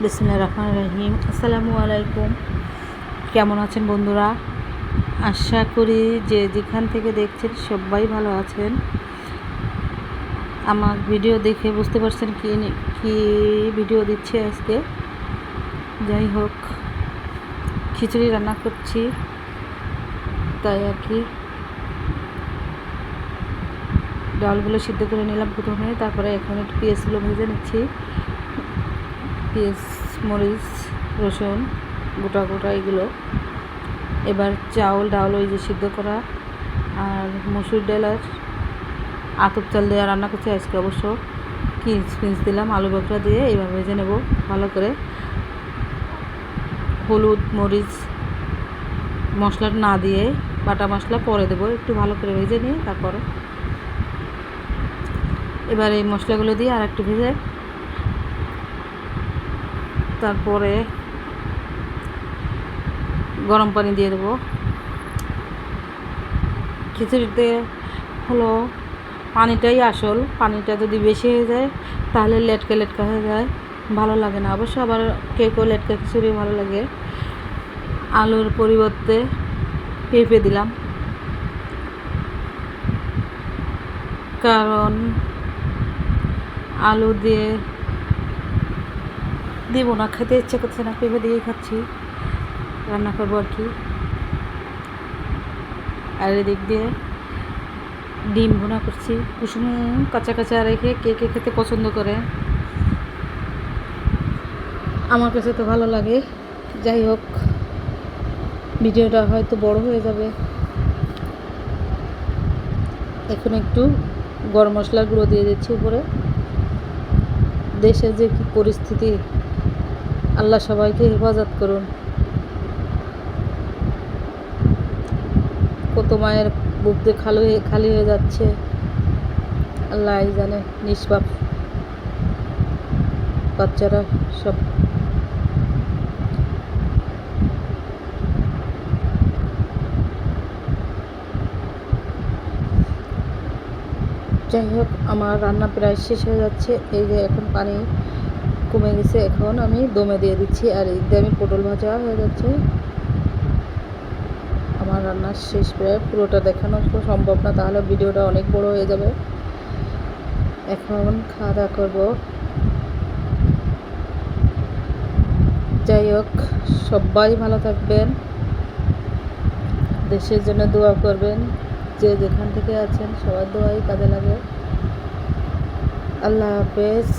বিসমিল্লাহির রহমানির রহিম। আসসালামু আলাইকুম। কেমন আছেন বন্ধুরা? আশা করি যে যেখান থেকে দেখছেন সবাই ভালো আছেন। আমার ভিডিও দেখে বুঝতে পারছেন কি ভিডিও দিচ্ছি আজকে। যাই হোক, খিচুড়ি রান্না করছি, তাই আর কি। ডালগুলো সিদ্ধ করে নিলাম প্রথমে, তারপরে এখন একটু পেঁয়াজগুলো ভেজে নিচ্ছি। পেঁয়াজ, মরিচ, রসুন গোটা গোটা এগুলো। এবার ডাল ওই যে সিদ্ধ করা আর মসুর ডাল আর আতপ চাল দিয়ে রান্না করছি আজকে। অবশ্য কিঞ্চ দিলাম, আলু বকরা দিয়ে এইভাবে ভেজে নেব ভালো করে। হলুদ মরিচ মশলা না দিয়ে বাটা মশলা পরে দেবো, একটু ভালো করে ভেজে নিয়ে তারপরে এবার এই মশলাগুলো দিয়ে আর একটু ভেজে তারপরে গরম পানি দিয়ে দেবো। খিচুড়িতে হলো পানিটাই আসল। পানিটা যদি বেশি হয়ে যায় তাহলে লেটকা হয়ে যায়, ভালো লাগে না। অবশ্য আবার কেউ লেটকা খিচুড়ি ভালো লাগে। আলুর পরিবর্তে পেঁপে দিলাম, কারণ আলু দিয়ে দেবো না, খেতে ইচ্ছে করছে না, পেঁপে দিয়েই খাচ্ছি, রান্না করবো আর কি। আর এদিক দিয়ে ডিম ভুনা করছি, কুসুম কাঁচা কাঁচা রেখে কে খেতে পছন্দ করে, আমার কাছে তো ভালো লাগে। যাই হোক, ভিডিওটা হয়তো বড় হয়ে যাবে। এখন একটু গরম মশলার গুঁড়ো দিয়ে দিচ্ছি উপরে। দেশে যে কি পরিস্থিতি, আল্লাহ সবাইকে হেফাজত করুন। কত মায়ের বুক দিয়ে খালি হয়ে যাচ্ছে, আল্লাহ জানে। নিষ্পাপ বাচ্চারা সব। যাই হোক, আমার রান্না প্রায় শেষ হয়ে যাচ্ছে। এই যে এখন পানি কমে গেছে, এখন আমি দমে দিয়ে দিচ্ছি। আর এই দিয়ে আমি পটল ভাজা হয়ে যাচ্ছে। আমার রান্নার শেষ প্রায়, পুরোটা দেখানো সম্ভব না, তাহলে ভিডিওটা অনেক বড় হয়ে যাবে। এখন খাওয়া দাওয়া করবো। যাই হোক, সবাই ভালো থাকবেন, দেশের জন্য দোয়া করবেন। যে যেখান থেকে আছেন সবার দোয়াই কাজে লাগে। আল্লাহ হাফেজ।